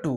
2,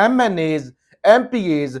MNAs, MPAs,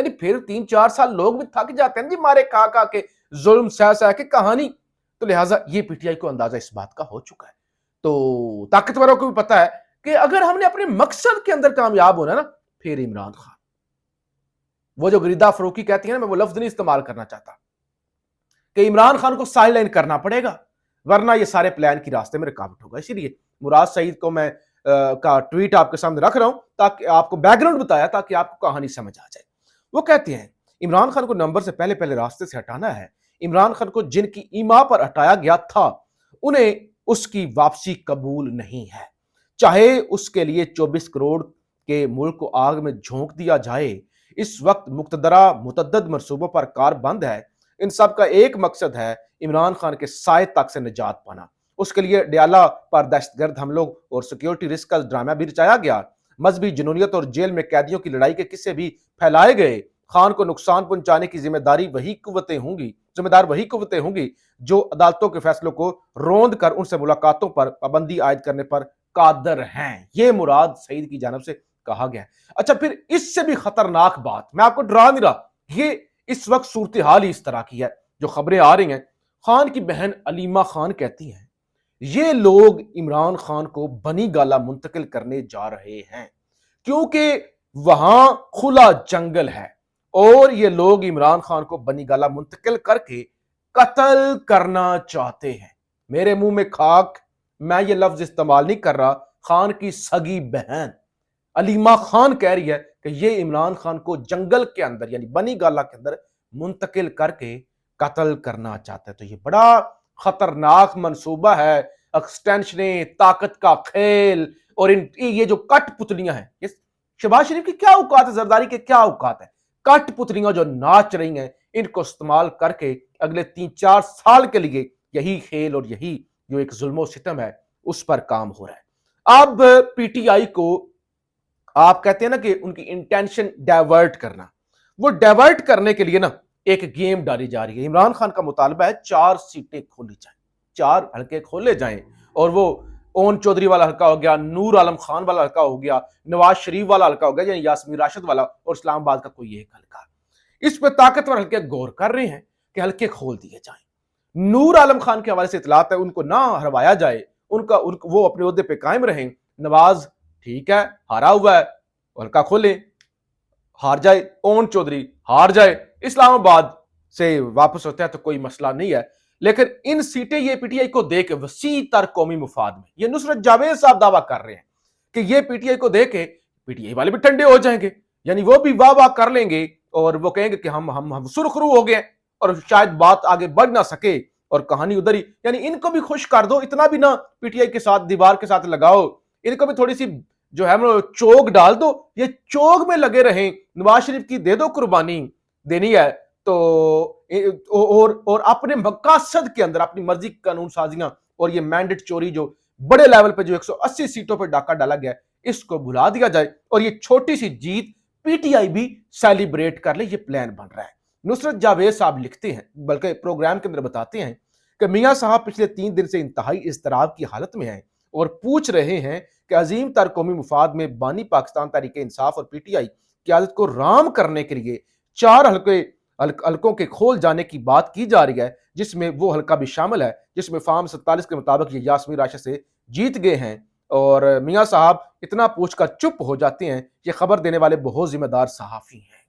یعنی پھر 3-4 سال لوگ بھی تھک جاتے ہیں جی مارے کھا کے، ظلم سہ کے کہانی. تو لہٰذا یہ پی ٹی آئی کو اندازہ اس بات کا ہو چکا ہے. تو طاقتوروں کو بھی پتا ہے کہ اگر ہم نے اپنے مقصد کے اندر کامیاب ہونا نا، پھر عمران خان، وہ جو غریدہ فروخی کہتی ہے نا، میں وہ لفظ نہیں استعمال کرنا چاہتا، کہ عمران خان کو سائیڈ لائن کرنا پڑے گا ورنہ یہ سارے پلان کی راستے میں رکاوٹ ہوگا. اسی لیے مراد سعید کو میں کا ٹویٹ آپ کے سامنے رکھ رہا ہوں تاکہ آپ کو بیک گراؤنڈ بتایا تاکہ آپ کو کہانی سمجھ آ جائے. وہ کہتے ہیں عمران خان کو نمبر سے پہلے راستے سے ہٹانا ہے. عمران خان کو جن کی ایما پر ہٹایا گیا تھا انہیں اس کی واپسی قبول نہیں ہے، چاہے اس کے لیے 24 کروڑ کے ملک کو آگ میں جھونک دیا جائے. اس وقت مقتدرہ متعدد منصوبوں پر کار بند ہے. ان سب کا ایک مقصد ہے عمران خان کے سائے تک سے نجات پانا. اس کے لیے ڈیالہ پر دہشت گرد حملوں اور سیکیورٹی رسک کا ڈرامہ بھی رچایا گیا. مذہبی جنونیت اور جیل میں قیدیوں کی لڑائی کے قصے بھی پھیلائے گئے. خان کو نقصان پہنچانے کی ذمہ دار وہی قوتیں ہوں گی جو عدالتوں کے فیصلوں کو روند کر ان سے ملاقاتوں پر پابندی عائد کرنے پر قادر ہیں. یہ مراد سعید کی جانب سے کہا گیا ہے. اچھا پھر اس سے بھی خطرناک بات، میں آپ کو ڈرا نہیں رہا، یہ اس وقت صورتحال ہی اس طرح کی ہے جو خبریں آ رہی ہیں. خان کی بہن علیمہ خان کہتی ہیں یہ لوگ عمران خان کو بنی گالہ منتقل کرنے جا رہے ہیں کیونکہ وہاں کھلا جنگل ہے اور یہ لوگ عمران خان کو بنی گالہ منتقل کر کے قتل کرنا چاہتے ہیں. میرے منہ میں خاک، میں یہ لفظ استعمال نہیں کر رہا. خان کی سگی بہن علیمہ خان کہہ رہی ہے کہ یہ عمران خان کو جنگل کے اندر یعنی بنی گالہ کے اندر منتقل کر کے قتل کرنا چاہتا ہے. تو یہ بڑا خطرناک منصوبہ ہے. ایکسٹینشنیں، طاقت کا کھیل اور یہ جو کٹ پتلیاں ہیں، شہباز شریف کی کیا اوقات ہے، زرداری کے کیا اوقات ہے، کٹ پتلیاں جو ناچ رہی ہیں ان کو استعمال کر کے اگلے 3-4 سال کے لیے یہی کھیل اور یہی جو ایک ظلم و ستم ہے اس پر کام ہو رہا ہے. اب پی ٹی آئی کو آپ کہتے ہیں نا کہ ان کی انٹینشن ڈائیورٹ کرنا، وہ ڈائیورٹ کرنے کے لیے نا ایک گیم ڈالی جا رہی ہے. عمران خان کا مطالبہ ہے 4 سیٹیں کھولی جائیں، 4 حلقے کھولے جائیں، اور وہ اون چودھری والا حلقہ ہو گیا، نور عالم خان والا حلقہ ہو گیا، نواز شریف والا حلقہ ہو گیا، یعنی یاسمین راشد والا، اور اسلام آباد کا کوئی ایک حلقہ. اس پہ طاقتور حلقے غور کر رہے ہیں کہ حلقے کھول دیے جائیں. نور عالم خان کے حوالے سے اطلاعات ہے ان کو نہ ہروایا جائے، وہ اپنے عہدے پہ قائم رہیں. نواز ٹھیک ہے ہارا ہوا ہے، حلقہ کھولیں، ہار جائے. اون چودھری ہار جائے، اسلام آباد سے واپس ہوتا ہے تو کوئی مسئلہ نہیں ہے. لیکن ان سیٹیں یہ پی ٹی آئی کو دے کے وسیع تر قومی مفاد میں، یہ نصرت جاوید صاحب دعویٰ کر رہے ہیں کہ یہ پی ٹی آئی کو دے کے پی ٹی آئی والے بھی ٹھنڈے ہو جائیں گے، یعنی وہ بھی واہ کر لیں گے اور وہ کہیں گے کہ ہم سرخرو ہو گئے اور شاید بات آگے بڑھ نہ سکے اور کہانی ادھر ہی. یعنی ان کو بھی خوش کر دو، اتنا بھی نہ پی ٹی آئی کے ساتھ دیوار کے ساتھ لگاؤ، ان کو بھی تھوڑی سی جو ہے چوک ڈال دو، یہ چوک میں لگے رہیں. نواز شریف کی دے دو قربانی دینی ہے تو اور اپنے مقاصد کے اندر اپنی مرضی کی قانون سازیاں اور یہ مینڈیٹ چوری جو بڑے لیول پہ جو 180 سیٹوں پہ ڈاکہ ڈالا گیا ہے اس کو بھلا دیا جائے اور یہ چھوٹی سی جیت پی ٹی آئی بھی سیلیبریٹ کر لے. یہ پلان بن رہا ہے. نصرت جاوید صاحب لکھتے ہیں بلکہ پروگرام کے اندر بتاتے ہیں کہ میاں صاحب پچھلے 3 دن سے انتہائی اضطراب کی حالت میں ہیں اور پوچھ رہے ہیں کہ عظیم تر قومی مفاد میں بانی پاکستان تحریک انصاف اور پی ٹی آئی قیادت کو رام کرنے کے لیے 4 حلقوں کے کھول جانے کی بات کی جا رہی ہے، جس میں وہ حلقہ بھی شامل ہے جس میں فارم 47 کے مطابق یہ یاسمین راشد سے جیت گئے ہیں. اور میاں صاحب اتنا پوچھ کر چپ ہو جاتے ہیں. یہ خبر دینے والے بہت ذمہ دار صحافی ہیں.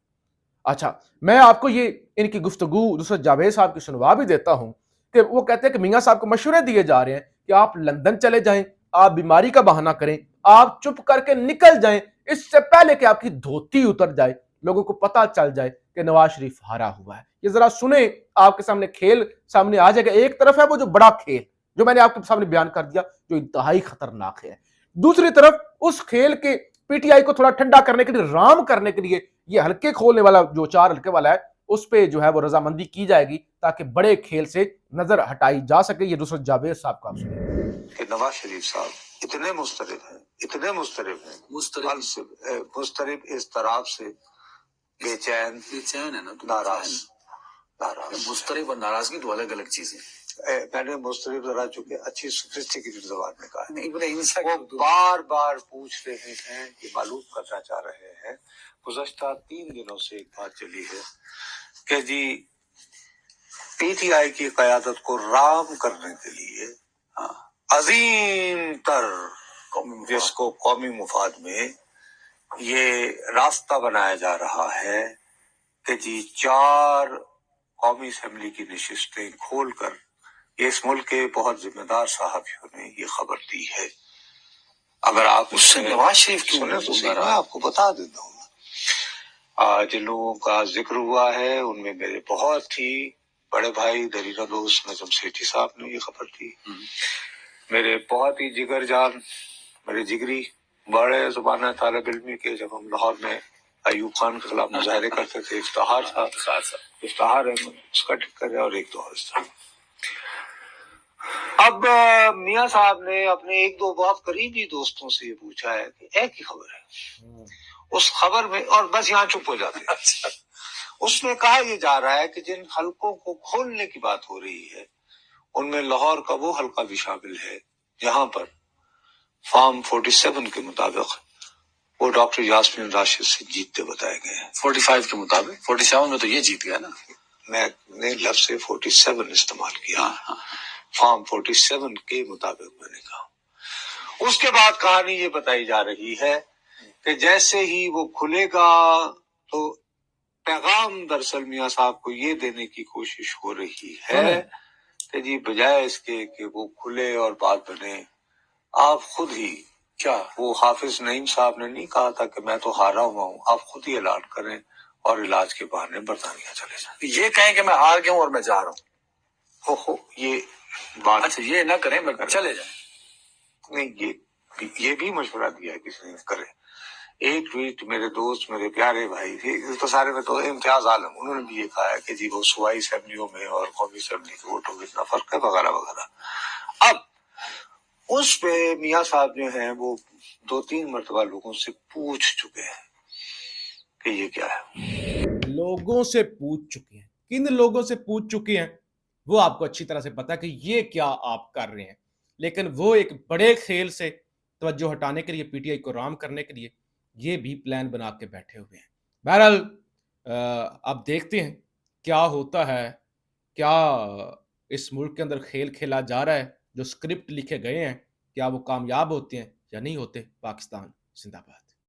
اچھا میں آپ کو یہ ان کی گفتگو نصرت جاوید صاحب کی سنوا بھی دیتا ہوں کہ وہ کہتے ہیں کہ میاں صاحب کو مشورے دیے جا رہے ہیں کہ آپ لندن چلے جائیں، آپ بیماری کا بہانہ کریں، آپ چپ کر کے نکل جائیں اس سے پہلے کہ آپ کی دھوتی اتر جائے، لوگوں کو پتہ چل جائے کہ نواز شریف ہارا ہوا ہے. یہ ذرا سنیں، آپ کے سامنے کھیل سامنے آ جائے گا. ایک طرف ہے وہ جو بڑا کھیل جو میں نے آپ کے سامنے بیان کر دیا جو انتہائی خطرناک ہے، دوسری طرف اس کھیل کے پی ٹی آئی کو تھوڑا ٹھنڈا کرنے کے لیے، رام کرنے کے لیے یہ حلقے کھولنے والا جو 4 حلقے والا ہے اس پہ جو ہے وہ رضامندی کی جائے گی تاکہ بڑے کھیل سے نظر ہٹائی جا سکے. یہ نصرت جاوید صاحب کا کہ نواز شریف صاحب اتنے مضطرب اضطراب سے بے چین ہے نا، ناراض. مضطرب اور ناراضگی دو الگ الگ چیزیں. میں نے مضطرب ذرا چونکہ اچھی سوفسٹیکیٹڈ زبان میں کہا ہے، وہ بار بار پوچھ رہے ہیں کہ معلوم کرنا چاہ رہے ہیں ہے. گزشتہ 3 دنوں سے ایک بات چلی ہے کہ جی پی ٹی آئی کی قیادت کو رام کرنے کے لیے عظیم تر جس کو قومی مفاد میں یہ راستہ بنایا جا رہا ہے کہ جی 4 قومی اسمبلی کی نشستیں کھول کر اس ملک کے بہت ذمہ دار صحافیوں نے یہ خبر دی ہے. اگر آپ اس سے نواز شریف کی سنیں تو صحیح، میں آپ کو بتا دیتا ہوں. جن لوگوں کا ذکر ہوا ہے ان میں میرے بہت ہی بڑے بھائی دریغ دوست نجم سیٹھی صاحب نے یہ خبر دی. میرے بہت ہی جگر جان، میرے جگری بڑے زبانہ طالب علمی کے جب ہم لاہور میں ایوب خان کے خلاف مظاہرے کرتے تھے، اشتہار تھا، اشتہار ہے اس کا ٹکر ہے اور ایک دو اور. اب میاں صاحب نے اپنے ایک دو بہت قریبی دوستوں سے یہ پوچھا ہے کہ ایک ہی خبر ہے اس خبر میں، اور بس یہاں چپ ہو جاتے ہیں. اس میں کہا یہ جا رہا ہے کہ جن حلقوں کو کھولنے کی بات ہو رہی ہے ان میں لاہور کا وہ حلقہ بھی شامل ہے جہاں پر فارم 47 کے مطابق وہ ڈاکٹر یاسمین راشد سے جیتتے بتائے گئے ہیں. 45 کے مطابق 47 میں تو یہ جیت گیا نا. میں نے لفظ 47 استعمال کیا. فارم 47 کے مطابق میں نے کہا. اس کے بعد کہانی یہ بتائی جا رہی ہے کہ جیسے ہی وہ کھلے گا تو پیغام دراصل میاں صاحب کو یہ دینے کی کوشش ہو رہی ہے کہ جی بجائے اس کے کہ وہ کھلے اور بات بنے، آپ خود ہی، کیا وہ حافظ نعیم صاحب نے نہیں کہا تھا کہ میں تو ہارا ہوا ہوں، آپ خود ہی اعلان کریں اور علاج کے بہانے برطانیہ چلے جائیں. یہ کہیں کہ میں ہار گیا ہوں اور میں جا رہا ہوں، ہو یہ بات. اچھا یہ نہ کریں، میں چلے جائیں. نہیں، یہ بھی مشورہ دیا ہے کسی نے کرے. ایک ٹویٹ میرے دوست، میرے پیارے بھائی تو سارے میں تو امتیاز عالم، انہوں نے بھی یہ کہا ہے کہ جی وہ صوبائی اسمبلیوں میں اور قومی اسمبلی کے ووٹوں میں اتنا فرق ہے وغیرہ وغیرہ. اب اس پہ میاں صاحب جو ہیں وہ 2-3 مرتبہ لوگوں سے پوچھ چکے ہیں کہ یہ کیا ہے. لوگوں سے پوچھ چکے ہیں. کن لوگوں سے پوچھ چکے ہیں وہ آپ کو اچھی طرح سے پتا کہ یہ کیا آپ کر رہے ہیں، لیکن وہ ایک بڑے کھیل سے توجہ ہٹانے کے لیے، پی ٹی آئی کو رام کرنے کے لیے یہ بھی پلان بنا کے بیٹھے ہوئے ہیں. بہرحال اب دیکھتے ہیں کیا ہوتا ہے، کیا اس ملک کے اندر کھیل کھیلا جا رہا ہے، جو سکرپٹ لکھے گئے ہیں کیا وہ کامیاب ہوتے ہیں یا نہیں ہوتے. پاکستان زندہ باد.